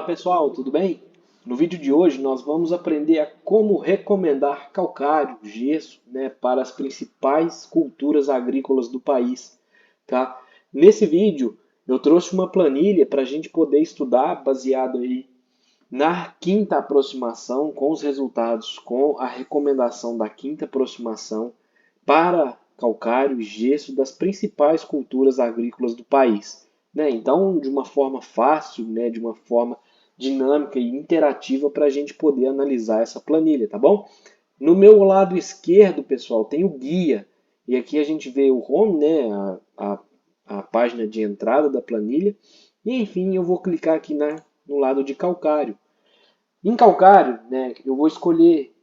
Pessoal, tudo bem? No vídeo de hoje nós vamos aprender a como recomendar calcário, gesso, né, para as principais culturas agrícolas do país, tá? Nesse vídeo eu trouxe uma planilha para a gente poder estudar baseado aí na quinta aproximação, com os resultados, com a recomendação da quinta aproximação para calcário e gesso das principais culturas agrícolas do país, né? Então, de uma forma fácil, né, de uma forma dinâmica e interativa para a gente poder analisar essa planilha, tá bom? No meu lado esquerdo, pessoal, tem o guia. E aqui a gente vê o home, né, a página de entrada da planilha. E enfim, eu vou clicar aqui no lado de calcário. Em calcário, né, eu vou escolher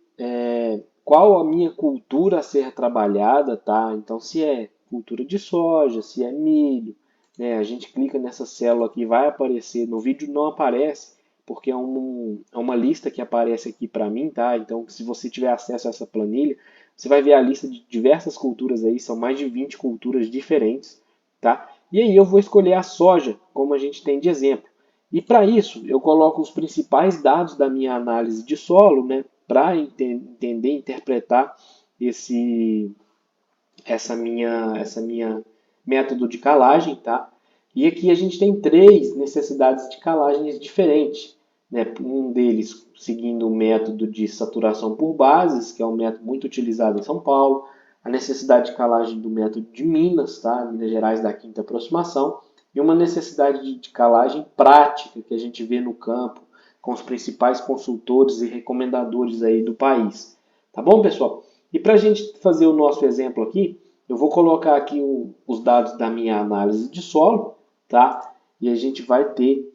qual a minha cultura a ser trabalhada, tá? Então, se é cultura de soja, se é milho, né, a gente clica nessa célula aqui, vai aparecer. No vídeo não aparece, porque é uma lista que aparece aqui para mim, tá? Então, se você tiver acesso a essa planilha, você vai ver a lista de diversas culturas aí, são mais de 20 culturas diferentes, tá? E aí eu vou escolher a soja, como a gente tem de exemplo. E para isso, eu coloco os principais dados da minha análise de solo, né, para entender, interpretar esse, essa minha método de calagem, tá? E aqui a gente tem três necessidades de calagens diferentes, né? Um deles seguindo o método de saturação por bases, que é um método muito utilizado em São Paulo, a necessidade de calagem do método de Minas, tá? Minas Gerais da quinta aproximação, e uma necessidade de calagem prática que a gente vê no campo com os principais consultores e recomendadores aí do país. Tá bom, pessoal? E para a gente fazer o nosso exemplo aqui, eu vou colocar aqui os dados da minha análise de solo, tá? E a gente vai ter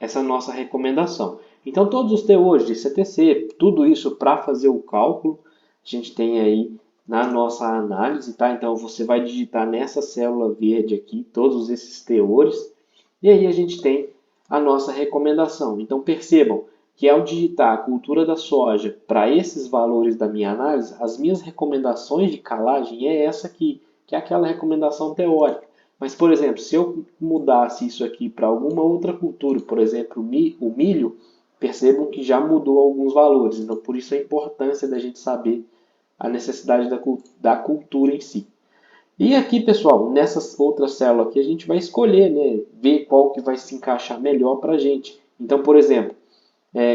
essa nossa recomendação. Então, todos os teores de CTC, tudo isso para fazer o cálculo, a gente tem aí na nossa análise, tá? Então, você vai digitar nessa célula verde aqui todos esses teores, e aí a gente tem a nossa recomendação. Então, percebam que ao digitar a cultura da soja para esses valores da minha análise, as minhas recomendações de calagem é essa aqui, que é aquela recomendação teórica. Mas, por exemplo, se eu mudasse isso aqui para alguma outra cultura, por exemplo, o milho, percebam que já mudou alguns valores. Então, por isso a importância da gente saber a necessidade da cultura em si. E aqui, pessoal, nessa outra célula aqui, a gente vai escolher, né, ver qual que vai se encaixar melhor para a gente. Então, por exemplo,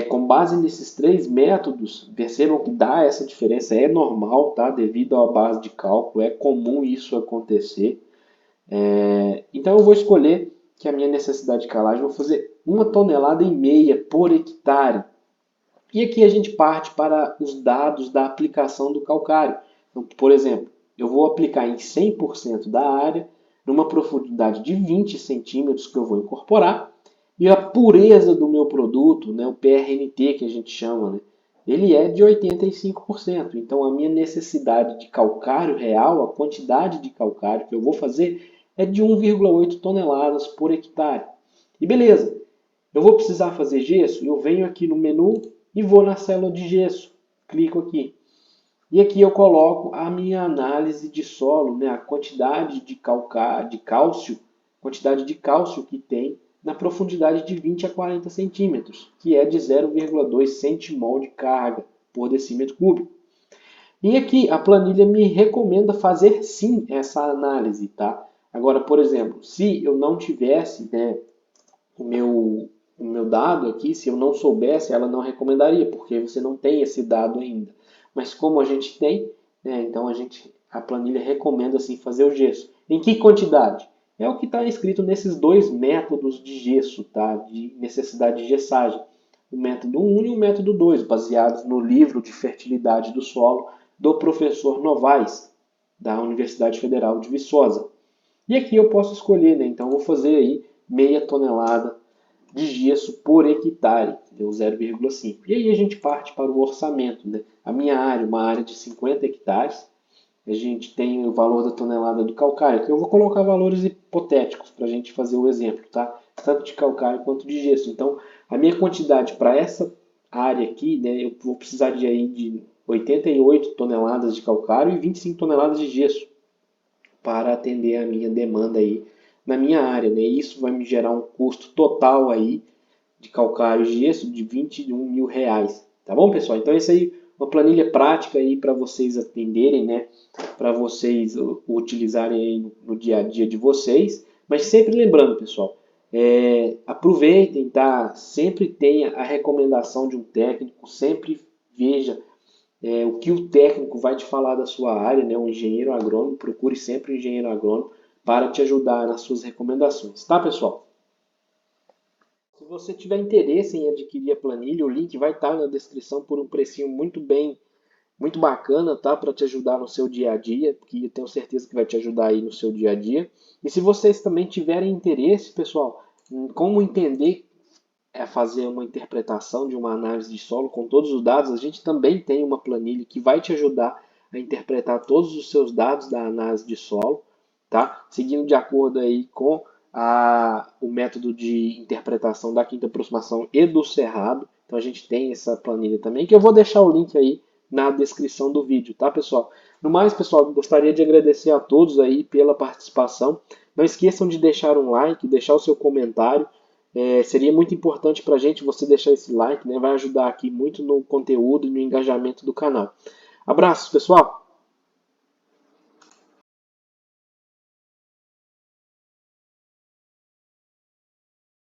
com base nesses três métodos, percebam que dá essa diferença, é normal, tá? Devido à base de cálculo, é comum isso acontecer. Então eu vou escolher que a minha necessidade de calagem, vou fazer 1,5 tonelada por hectare. E aqui a gente parte para os dados da aplicação do calcário. Então, por exemplo, eu vou aplicar em 100% da área, numa profundidade de 20 centímetros que eu vou incorporar, e a pureza do meu produto, né, o PRNT que a gente chama, né, ele é de 85%. Então a minha necessidade de calcário real, a quantidade de calcário que eu vou fazer, é de 1,8 toneladas por hectare. E beleza, eu vou precisar fazer gesso, eu venho aqui no menu e vou na célula de gesso. Clico aqui. E aqui eu coloco a minha análise de solo, né, a quantidade de quantidade de cálcio que tem na profundidade de 20 a 40 centímetros, que é de 0,2 centimol de carga por decímetro cúbico. E aqui a planilha me recomenda fazer sim essa análise, tá? Agora, por exemplo, se eu não tivesse, né, o meu dado aqui, se eu não soubesse, ela não recomendaria, porque você não tem esse dado ainda. Mas como a gente tem, né, então a planilha recomenda assim fazer o gesso. Em que quantidade? É o que está escrito nesses dois métodos de gesso, tá? De necessidade de gessagem. O método 1 e o método 2, baseados no livro de fertilidade do solo do professor Novaes, da Universidade Federal de Viçosa. E aqui eu posso escolher, né? Então eu vou fazer aí 0,5 tonelada de gesso por hectare, deu 0,5. E aí a gente parte para o orçamento, né? A minha área, uma área de 50 hectares, a gente tem o valor da tonelada do calcário, que eu vou colocar valores hipotéticos para a gente fazer o exemplo, tá? Tanto de calcário quanto de gesso. Então, a minha quantidade para essa área aqui, né, eu vou precisar de 88 toneladas de calcário e 25 toneladas de gesso. para atender a minha demanda aí na minha área, né? Isso vai me gerar um custo total aí de calcário e gesso de R$ 21.000, tá bom, pessoal? Então isso aí uma planilha prática aí para vocês atenderem, né? Para vocês utilizarem aí no dia a dia de vocês, mas sempre lembrando, pessoal, aproveitem, tá? Sempre tenha a recomendação de um técnico, sempre veja o que o técnico vai te falar da sua área, né? Um engenheiro agrônomo, procure sempre um engenheiro agrônomo para te ajudar nas suas recomendações, tá, pessoal? Se você tiver interesse em adquirir a planilha, o link vai estar na descrição por um precinho muito bacana, tá? Para te ajudar no seu dia a dia, que eu tenho certeza que vai te ajudar aí no seu dia a dia. E se vocês também tiverem interesse, pessoal, em como entender fazer uma interpretação de uma análise de solo com todos os dados, a gente também tem uma planilha que vai te ajudar a interpretar todos os seus dados da análise de solo, tá? Seguindo de acordo aí com o método de interpretação da quinta aproximação e do cerrado. Então a gente tem essa planilha também, que eu vou deixar o link aí na descrição do vídeo, tá, pessoal? No mais, pessoal, gostaria de agradecer a todos aí pela participação. Não esqueçam de deixar um like, deixar o seu comentário. Seria muito importante para a gente você deixar esse like, né? Vai ajudar aqui muito no conteúdo e no engajamento do canal. Abraços, pessoal!